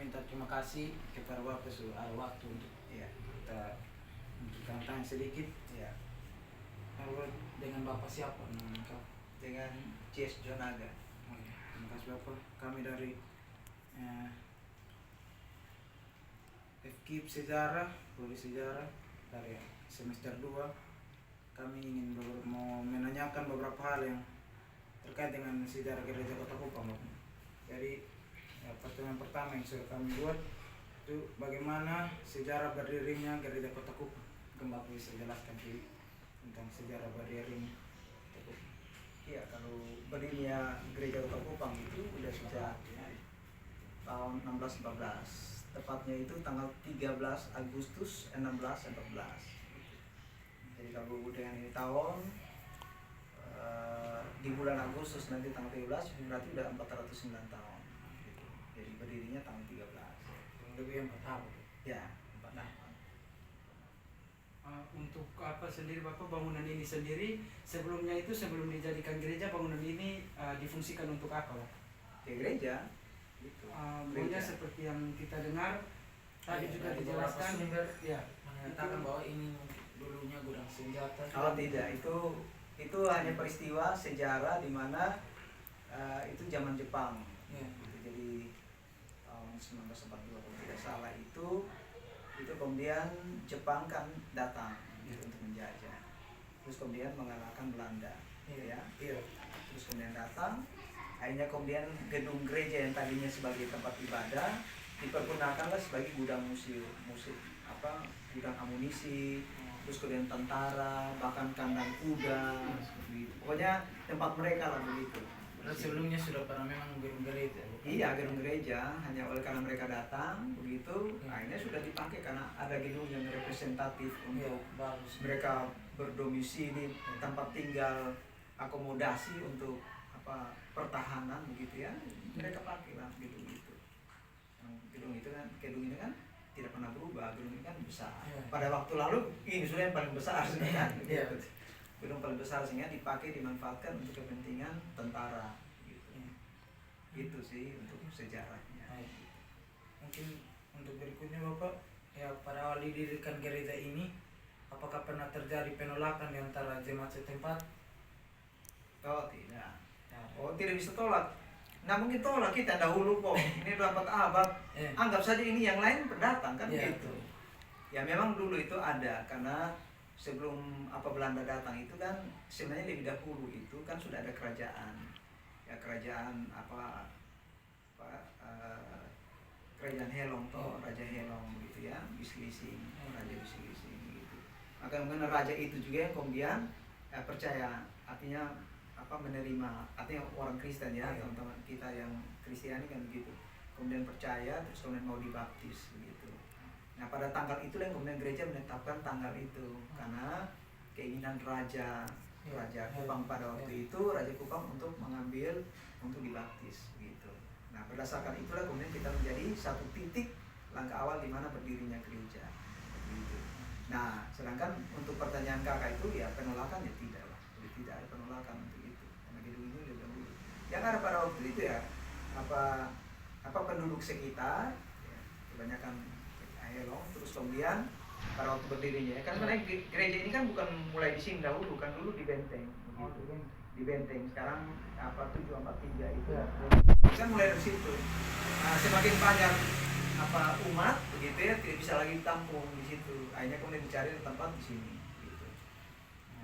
minta terima kasih kepada Bapak sudah ada waktu untuk Ya, kita untuk tanya sedikit. ya. Kalau dengan Bapak siapa nama lengkap? Dengan CS Jonaga. Oh, ya. Terima kasih Bapak. Kami dari FKIP Sejarah, Prodi Sejarah dari semester 2. Kami ingin mau menanyakan beberapa hal yang terkait dengan sejarah gereja Kota Kupang, Bapak. Jadi pertanyaan pertama yang sudah kami buat itu bagaimana sejarah berdirinya gereja Kota Kupang. Mungkin Bapak bisa jelaskan tentang sejarah berdirinya Kota Kupang. Iya, kalau berdirinya gereja Kota Kupang itu udah sejak tahun 1614. Tepatnya itu tanggal 13 Agustus 1614. Jadi kalau dengan ini tahun di bulan Agustus nanti tanggal 13 berarti udah 409 tahun. Gitu. Jadi berdirinya tanggal 13. Lebih 4 tahun. Ya, 4 tahun. Untuk apa sendiri Bapak, bangunan ini sendiri sebelumnya itu sebelum dijadikan gereja, bangunan ini difungsikan untuk apa, Pak? Di gereja gitu. Pokoknya seperti yang kita dengar tadi juga Dari beberapa dijelaskan sumber ya, menyatakan bahwa ini dulunya gudang senjata. Oh tidak, itu hanya peristiwa sejarah di mana itu zaman Jepang. Ya. Gitu. Jadi tahun 1942 kalau tidak salah itu kemudian Jepang kan datang gitu, untuk menjajah. Terus kemudian mengalahkan Belanda, ya. Iya. Terus kemudian datang, akhirnya kemudian gedung gereja yang tadinya sebagai tempat ibadah dipergunakanlah sebagai gudang gudang amunisi, terus kemudian tentara, bahkan kandang kuda, seperti itu. Pokoknya tempat mereka lah begitu. Sebelumnya sudah pernah memang gedung gereja. Iya, gedung gereja, hanya oleh karena mereka datang begitu, akhirnya sudah dipakai karena ada gedung yang representatif untuk bagus. mereka berdomisili, tempat tinggal, akomodasi untuk pertahanan begitu ya. Mereka pakailah gedung itu. Gedung ini kan tidak pernah berubah, gedung ini kan besar. Pada waktu lalu ini sudah yang paling besar sebenarnya. Gitu. Gedung paling besar sehingga dipakai, dimanfaatkan untuk kepentingan tentara gitu. Itu sih untuk sejarahnya. Mungkin untuk berikutnya Bapak, ya pada awal didirikan gereja ini apakah pernah terjadi penolakan di antara jemaat setempat? Oh tidak. Oh tidak bisa tolak. Nah mungkin tolak kita dahulu kok. Ini dapat abad. Anggap saja ini yang lain pendatang kan gitu. Ya memang dulu itu ada karena sebelum Belanda datang itu kan sebenarnya lebih dahulu itu kan sudah ada kerajaan. Ya kerajaan kerajaan Helong toh, Raja Helong gitu ya, Bislising, Raja Bislising gitu. Maka kemudian raja itu juga yang kemudian percaya, artinya menerima, artinya orang Kristen ya, teman-teman kita yang Kristiani kan begitu. Kemudian percaya, terus kemudian mau dibaptis begitu. Nah pada tanggal itu yang kemudian gereja menetapkan tanggal itu karena keinginan Raja Kupang pada waktu itu, Raja Kupang untuk mengambil untuk dibaptis begitu. Nah berdasarkan itulah kemudian kita menjadi satu titik langkah awal di mana berdirinya gereja begitu. Nah sedangkan untuk pertanyaan kakak itu ya penolakan ya tidak lah, jadi tidak ada penolakan untuk itu karena gedung ini lebih dahulu. Yang ada pada waktu itu ya penduduk sekitar ya, kebanyakan Helong, terus kemudian pada waktu berdirinya ya, kan sebenarnya gereja ini kan bukan mulai di sini dahulu, kan dulu di Benteng begitu. Di Benteng sekarang 743 itu kan mulai dari situ. Nah, semakin banyak umat begitu ya, tidak bisa lagi ditampung di situ, akhirnya kemudian dicari tempat di sini gitu.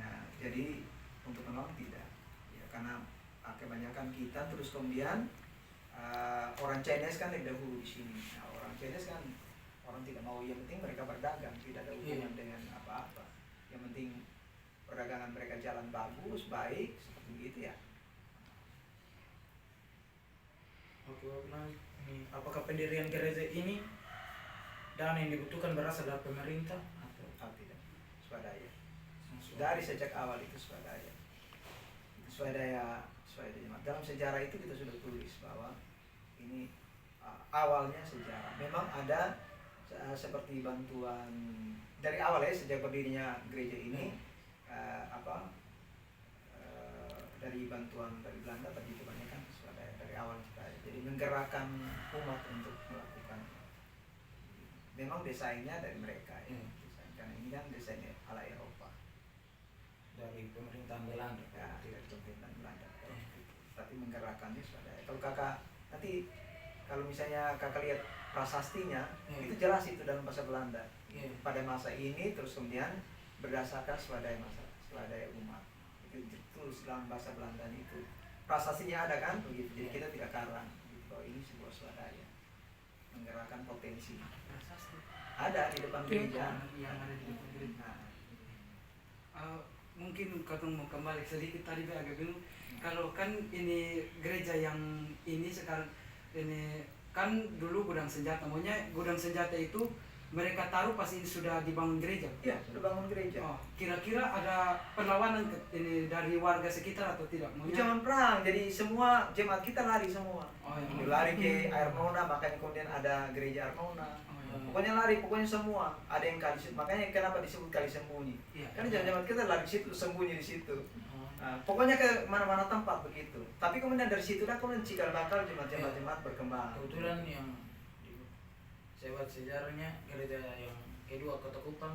Nah, jadi untuk menolak tidak ya, karena kebanyakan kita terus kemudian orang Chinese kan lebih dahulu di sini. Nah, orang Chinese kan orang tidak mau, yang penting mereka berdagang, tidak ada hubungan dengan apa-apa. Yang penting perdagangan mereka jalan bagus, baik, seperti itu ya. Oke, apakah pendirian gereja ini dana yang dibutuhkan berasal dari pemerintah atau tidak? Swadaya. Dari sejak awal itu swadaya. Swadaya. Dalam sejarah itu kita sudah tulis bahwa ini awalnya sejarah. Memang ada seperti bantuan dari awal ya, sejak berdirinya gereja ini dari bantuan dari Belanda, tapi kebanyakan swadaya dari awal swadaya. Jadi menggerakkan umat untuk melakukan memang desainnya dari mereka ya. Hmm. Desain, karena ini kan desainnya ala Eropa dari pemerintahan Belanda. ya, dari pemerintahan Belanda. Tapi menggerakkannya swadaya. Kalau kakak nanti kalau misalnya kakak lihat prasastinya Hmm. itu jelas itu dalam bahasa Belanda Iya. pada masa ini, terus kemudian berdasarkan swadaya swadaya umat itu ditulis dalam bahasa Belanda itu prasastinya ada kan begitu. Jadi kita tidak karang gitu, bahwa ini sebuah swadaya menggerakkan potensi Prasasti. ada di depan gereja. Yang ada di depan gereja. Nah, Mungkin katong mau kembali sedikit tadi Be, agak bingung. Kalau kan ini gereja yang ini sekarang ini kan dulu gudang senjata, maunya gudang senjata itu mereka taruh pas ini sudah dibangun gereja. iya sudah bangun gereja. Oh, kira-kira ada perlawanan ini dari warga sekitar atau tidak? Jangan perang, jadi semua jemaat kita lari semua. Oh, iya. Lari ke Arnona, makanya kemudian ada gereja Arnona. Oh, iya. Pokoknya lari, pokoknya semua. Ada yang kali, makanya kenapa disebut kali sembunyi? Iya. Karena jemaat kita lari di situ, sembunyi di situ. Oh. Nah, pokoknya ke mana-mana tempat begitu. Tapi kemudian dari situ dah kemudian cikal bakal jemaat-jemaat berkembang. Kebetulan yang saya buat sejarahnya gereja yang kedua Kota Kupang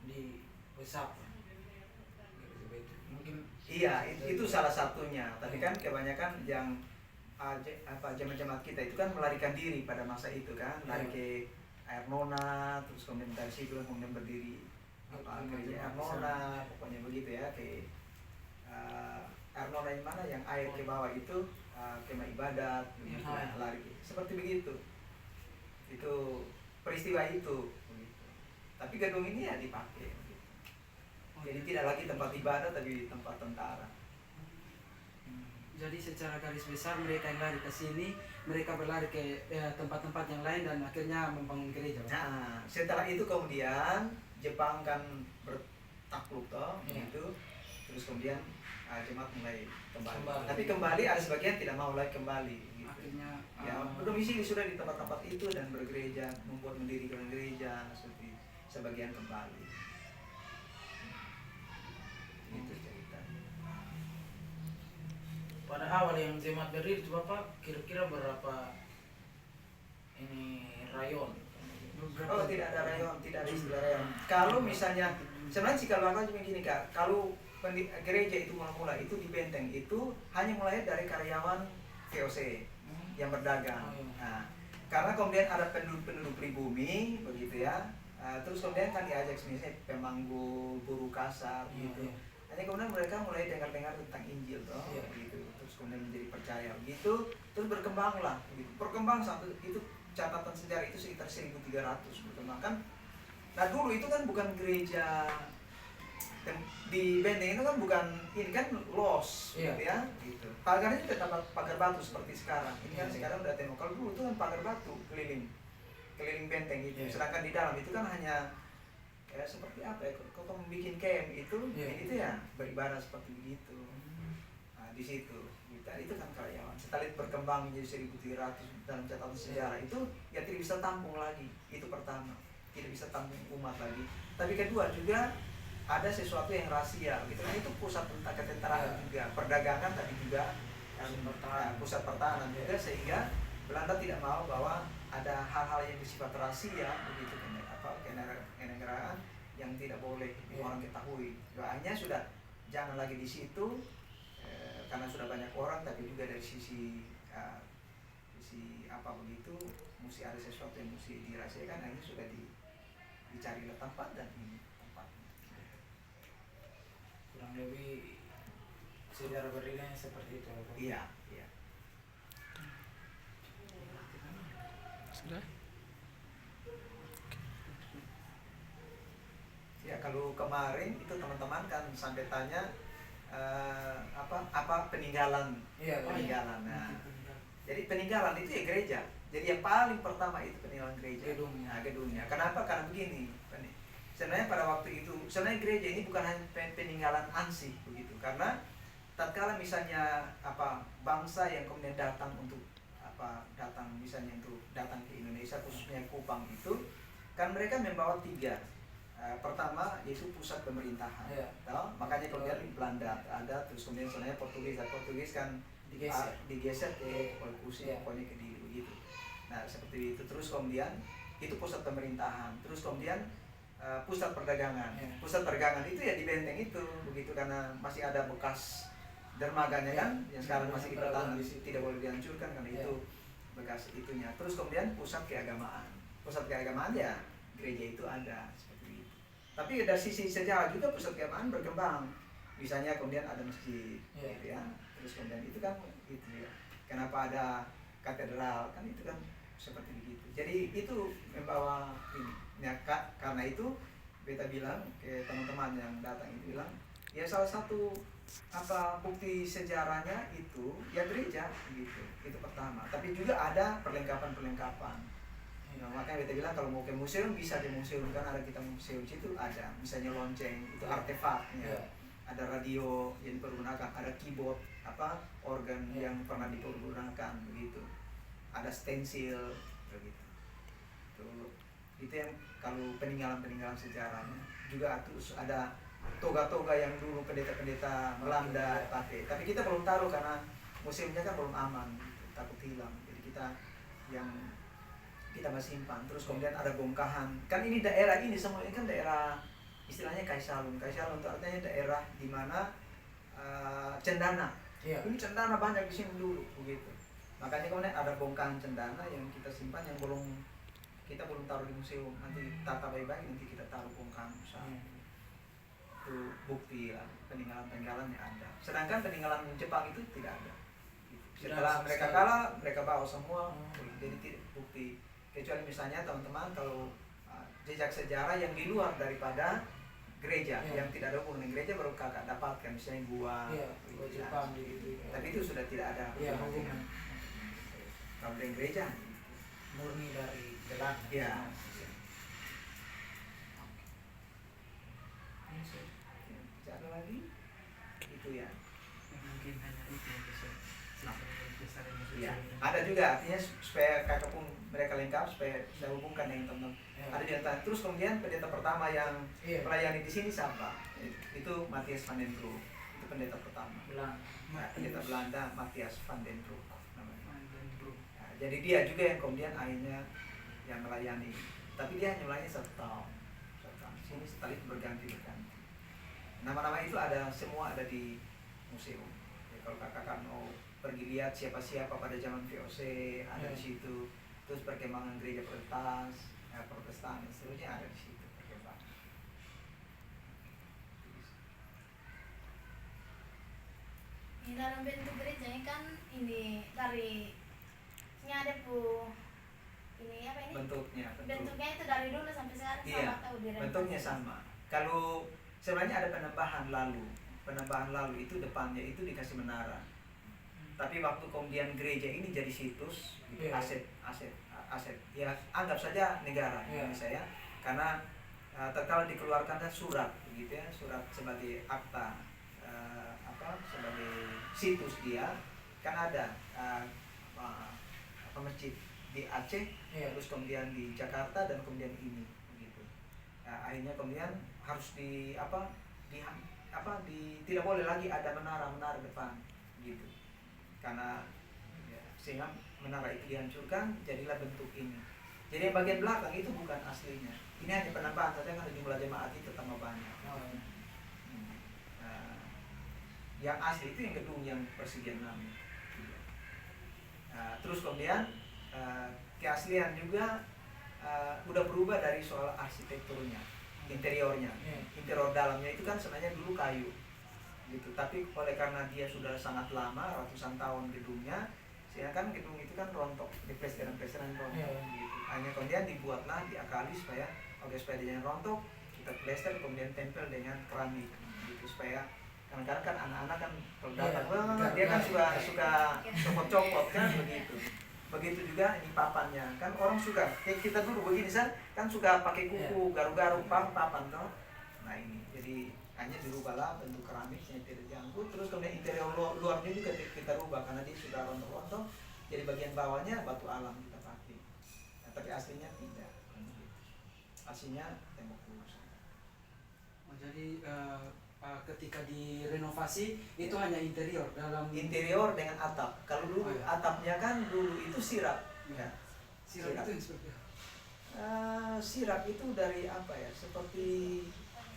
di Wesap. Gereja Betul. Mungkin Iya, itu salah satunya. Tapi kan kebanyakan yang jemaat-jemaat kita itu kan melarikan diri pada masa itu kan, lari ke Air Nona, terus kemudian dari situ kemudian berdiri gereja Air Nona, pokoknya begitu ya, ke Air Nona yang mana yang air ke bawah itu kemah ibadat, begitu, Ya. lari seperti begitu. Itu peristiwa itu. Begitu. Tapi gedung ini ya dipakai. Begitu. Jadi tidak lagi tempat ibadah tapi tempat tentara. Jadi secara garis besar mereka yang lari ke sini, mereka berlari ke tempat-tempat yang lain dan akhirnya membangun gereja. Nah, setelah itu kemudian Jepang kan bertakluk toh, Iya. gitu. Terus kemudian jemaat mulai kembali. Kembali. Tapi kembali ada sebagian tidak mau lagi kembali. Gitu. Akhirnya Ya, berdomisili sudah di tempat-tempat itu dan bergereja, membuat mendirikan gereja, seperti sebagian kembali. Itu ceritanya. pada awal yang jemaat berdiri itu Bapak kira-kira berapa ini rayon? Oh, tidak ada rayon, tidak ada istilah rayon. Kalau misalnya sebenarnya cikal bakal cuma gini Kak, kalau gereja itu mula-mula itu di Benteng itu hanya mulai dari karyawan VOC yang berdagang. Oh, iya. Nah, karena kemudian ada penduduk pribumi begitu ya. Terus kemudian kan diajak misalnya pemanggul, guru kasar Iya, gitu. iya. Hanya kemudian mereka mulai dengar-dengar tentang Injil toh, Iya. gitu. Terus kemudian menjadi percaya gitu. Terus berkembanglah gitu. Berkembang sampai itu catatan sejarah itu sekitar 1300 berkembang kan. Nah, dulu itu kan bukan gereja di Benteng itu kan bukan ini kan los Iya. gitu ya gitu. Pagarnya juga pagar batu seperti sekarang. Ini kan Iya. sekarang udah tembok. Kalau dulu itu kan pagar batu keliling benteng itu. Iya. Sedangkan di dalam itu kan hanya ya seperti apa ya? Kalau kamu bikin camp itu, Iya. itu ya beribadah seperti begitu. Nah, di situ itu kan karyawan. Setelah itu berkembang menjadi 1300 dalam catatan sejarah itu ya tidak bisa tampung lagi. Itu pertama, tidak bisa tampung umat lagi. Tapi kedua juga ada sesuatu yang rahasia gitu kan, itu pusat ketentaraan juga, perdagangan tapi juga pusat pertahanan juga, sehingga Belanda tidak mau bahwa ada hal-hal yang bersifat rahasia begitu kenegaraan yang tidak boleh orang ketahui. Doanya sudah jangan lagi di situ karena sudah banyak orang, tapi juga dari sisi apa begitu mesti ada sesuatu yang mesti dirahasiakan. Akhirnya sudah dicari tempat dan ini tempatnya. Kurang lebih sejarah berdirinya seperti itu. Bapak. Iya, iya. Sudah? Ya kalau kemarin itu teman-teman kan sampai tanya apa peninggalan Iya, peninggalan. Nah, jadi peninggalan itu ya gereja. Jadi yang paling pertama itu peninggalan gereja. Gedungnya. Nah, gedungnya. Kenapa? Karena begini. Sebenarnya pada waktu itu, sebenarnya gereja ini bukan hanya peninggalan ansih begitu. Karena tatkala misalnya bangsa yang kemudian datang untuk datang misalnya untuk datang ke Indonesia khususnya Kupang itu kan mereka membawa 3. Pertama yaitu pusat pemerintahan. Iya. Makanya kemudian di Belanda ada, terus kemudian sebenarnya Portugis kan Digeser. digeser ke Olkusi, Iya. pokoknya ke diri begitu. Nah seperti itu, terus kemudian itu pusat pemerintahan. Terus kemudian pusat perdagangan. Ya. Pusat perdagangan itu ya di benteng itu, begitu, karena masih ada bekas dermaganya Ya. kan, yang sekarang masih Yang dipertahankan, di situ. tidak boleh dihancurkan karena Ya. itu bekas itunya. Terus kemudian pusat keagamaan. Pusat keagamaan ya gereja itu ada seperti itu. Tapi dari sisi sejarah juga pusat keagamaan berkembang. Misalnya kemudian ada masjid, Ya. gitu ya. Terus kemudian itu kan itu ya. Kenapa ada katedral kan itu kan seperti begitu. Jadi itu membawa ini. Ya, karena itu beta bilang ke teman-teman yang datang itu bilang, ya salah satu bukti sejarahnya itu ya gereja gitu. Itu pertama. Tapi juga ada perlengkapan-perlengkapan. Nah, makanya beta bilang kalau mau ke museum bisa di museum, kan ada kita museum situ ada misalnya lonceng itu artefaknya. Ya. Ada radio yang dipergunakan, ada keyboard organ Ya. yang pernah dipergunakan begitu. Ada stensil begitu. Itu yang kalau peninggalan-peninggalan sejarahnya. Juga terus ada toga-toga yang dulu pendeta-pendeta Belanda pakai. Tapi kita belum taruh karena museumnya kan belum aman, gitu. Takut hilang. Jadi kita masih simpan. Terus kemudian ada bongkahan. Kan ini daerah ini semua ini kan daerah istilahnya Kaisalun. Kaisalun itu artinya daerah di mana cendana. Ya. Ini cendana banyak di sini dulu begitu. Makanya kemudian ada bongkahan cendana yang kita simpan yang kita belum taruh di museum. Nanti tata baik-baik nanti kita taruh bongkahan besar. Itu bukti ya, peninggalan-peninggalannya ada. Sedangkan peninggalan Jepang itu tidak ada. Gitu. Setelah mereka kalah, mereka bawa semua. Jadi tidak bukti. Kecuali misalnya teman-teman kalau jejak sejarah yang di luar daripada gereja, yang tidak ada hubungan dengan gereja baru kakak dapatkan, misalnya gua, Gua Jepang gitu. tapi itu sudah tidak ada Iya, hubungan dengan kalau dengan gereja. murni dari Belanda. Ya. Ada lagi? Itu ya. Mungkin hanya itu yang bisa Iya. Ada juga artinya supaya kakak pun mereka lengkap supaya saya hubungkan dengan teman. Ada di antara. Terus kemudian pendeta pertama yang melayani di sini siapa? Itu Matthias van den Broek. Itu pendeta pertama. Belanda. Nah, pendeta Belanda Matthias van den Broek namanya. Nah, jadi dia juga yang kemudian akhirnya yang melayani. Tapi dia hanya melayani 1 tahun. 1 tahun. Sini setelah itu berganti. Nama-nama itu semua ada di museum. Ya, kalau kakak mau pergi lihat siapa-siapa pada zaman VOC ada di situ. Terus perkembangan gereja Protestan dan seterusnya ada di situ perkembangan. Di dalam bentuk gerejanya kan ini dari ini ada ini apa ini? Bentuknya itu dari dulu sampai sekarang iya, sama atau direnovasi? bentuknya sama. Kalau sebenarnya ada penambahan lalu itu depannya itu dikasih menara. Tapi waktu kemudian gereja ini jadi situs, aset ya anggap saja negara Indonesia ya, karena terkala dikeluarkan surat begitu ya, surat sebagai akta sebagai situs dia kan ada masjid di Aceh, terus kemudian di Jakarta dan kemudian ini begitu. Akhirnya kemudian harus tidak boleh lagi ada menara depan gitu. Karena sehingga menara itu dihancurkan, jadilah bentuk ini. Jadi yang bagian belakang itu bukan aslinya. Ini hanya penambahan saja karena jumlah jemaat itu tambah banyak. Yang asli itu yang gedung yang persegi 6. Terus kemudian keaslian juga udah berubah dari soal arsitekturnya, interiornya. Interior dalamnya itu kan sebenarnya dulu kayu. Gitu. Tapi oleh karena dia sudah sangat lama, ratusan tahun gedungnya, sehingga kan gedung itu kan rontok, plesteran rontok. Gitu. Hanya kemudian dibuatlah, diakali supaya dia jangan rontok, kita plester kemudian tempel dengan keramik, gitu supaya kadang-kadang kan anak-anak kan kalau datang, dia kan suka copot-copot kan begitu. Begitu juga ini papannya, kan orang suka, kayak kita dulu begini kan suka pakai kuku, garu-garu, papan toh. Nah ini, jadi hanya dirubahlah bentuk keramiknya tidak diganggu. Terus kemudian interior luarnya juga kita rubah karena dia sudah rontok-rontok. Jadi bagian bawahnya batu alam kita pakai. Nah, tapi aslinya tidak. Aslinya tembok lurus. Jadi ketika direnovasi itu hanya interior dalam Interior dengan atap. Kalau dulu atapnya kan dulu itu sirap. Ya. sirap itu yang seperti apa? Sirap itu dari apa ya? Seperti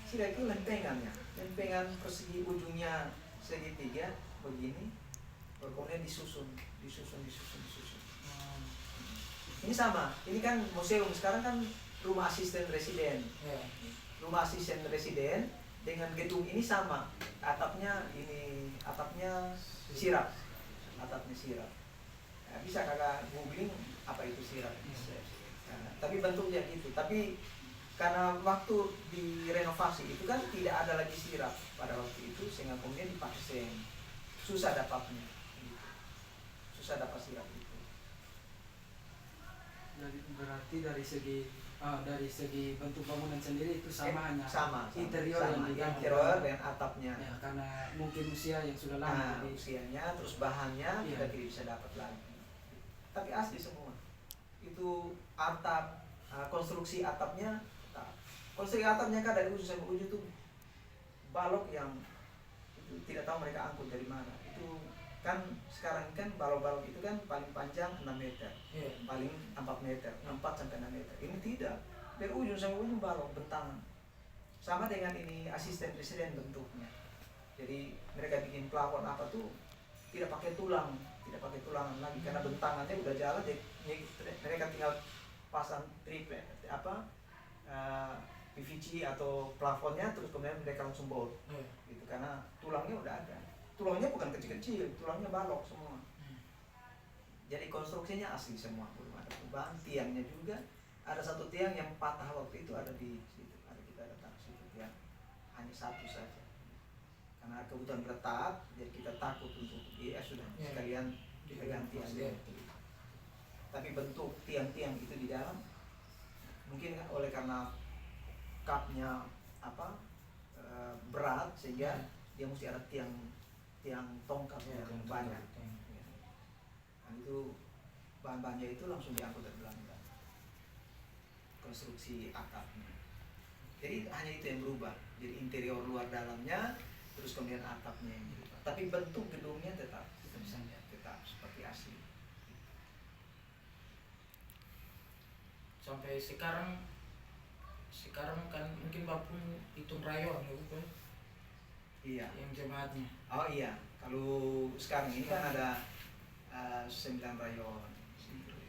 sirap itu lempengannya, lempengan persegi ujungnya segitiga begini, baru kemudian disusun. Ini sama, ini kan museum sekarang kan rumah asisten residen. Ya. Rumah asisten residen dengan gedung ini sama, atapnya sirap, atapnya sirap. Nah, bisa kakak googling apa itu sirap. Nah, tapi bentuknya gitu. Tapi karena waktu direnovasi itu kan tidak ada lagi sirap pada waktu itu, sehingga kemudian dipakai semen. Susah dapatnya, gitu. Susah dapat sirap itu. Berarti dari segi bentuk bangunan sendiri itu sama, hanya sama interior sama, yang diganti. interior dan atapnya. Ya, karena mungkin usia yang sudah Nah, lama. usianya, terus bahannya Iya. kita tidak bisa dapat lagi. Tapi asli semua. Itu atap, konstruksi atapnya, konstruksi atapnya kan dari ujung sampai ujung itu balok yang itu tidak tahu mereka angkut dari mana. Itu kan sekarang kan balok-balok itu kan paling panjang 6 meter, Iya. paling 4 meter, 4 sampai 6 meter. Ini tidak, dari ujung sampai ujung balok bentangan. Sama dengan ini asisten presiden bentuknya. Jadi mereka bikin plafon apa tuh tidak pakai tulang tulangan lagi karena bentangannya udah jalan. Jadi mereka tinggal pasang triplek PVC atau plafonnya, terus kemudian mereka langsung bor. Iya. Gitu, karena tulangnya udah ada. Tulangnya bukan kecil-kecil, tulangnya balok semua. Jadi konstruksinya asli semua, belum ada perubahan. Tiangnya juga ada satu tiang yang patah waktu itu, ada di situ, ada kita datang situ tiang, hanya satu saja. Karena kebutuhan retak, jadi kita takut untuk sudah sekalian kita ganti aja. Tapi bentuk tiang-tiang itu di dalam mungkin oleh karena kapnya berat sehingga dia mesti ada tiang tongkat yang banyak. Dan itu bahan-bahannya itu langsung diangkut dari Belanda. Konstruksi atapnya. Jadi hanya itu yang berubah. Jadi interior luar dalamnya, terus kemudian atapnya yang berubah. Tapi bentuk gedungnya tetap seperti asli. Sampai sekarang kan mungkin Bapun hitung rayon gitu kan, Iya. yang jemaatnya. Oh iya. Kalau sekarang ini kan ada 9 rayon.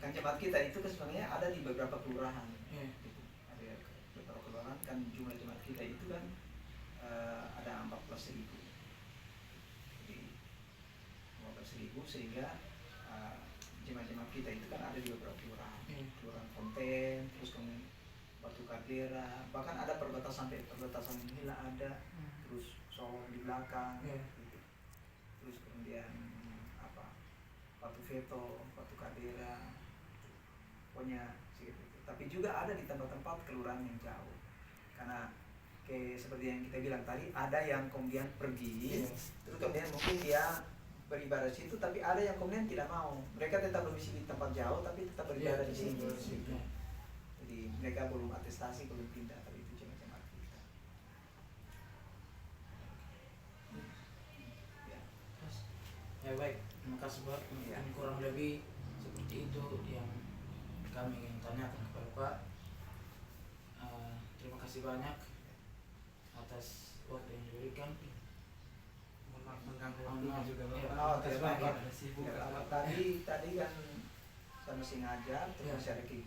Kan jemaat kita itu kan sebenarnya ada di beberapa kelurahan. Iya. Gitu. Ada beberapa kelurahan kan jumlah jemaat kita itu kan ada 14.000. Jadi 14.000 sehingga jemaat-jemaat kita itu kan ada di beberapa kelurahan. Kelurahan Fonten, terus kemudian Batu Kardera, bahkan ada perbatasan Nila ada, terus Solong di belakang, gitu. Terus kemudian Batu Veto, Batu Kardera, pokoknya segitu. Tapi juga ada di tempat-tempat kelurahan yang jauh, karena seperti yang kita bilang tadi, ada yang kemudian pergi, terus kemudian mungkin dia beribadah di situ, tapi ada yang kemudian tidak mau. Mereka tetap domisili di tempat jauh, tapi tetap beribadah di sini. Jadi mereka belum atestasi, belum pindah, tapi itu jemaat kita. Ya baik, terima kasih Pak. Mungkin kurang lebih seperti itu yang kami ingin tanyakan kepada Pak. Terima kasih banyak atas waktu yang diberikan. Mengganggu waktunya juga Bapak. Ada sibuk. Tadi kan saya masih ngajar, terus masih ada kegiatan.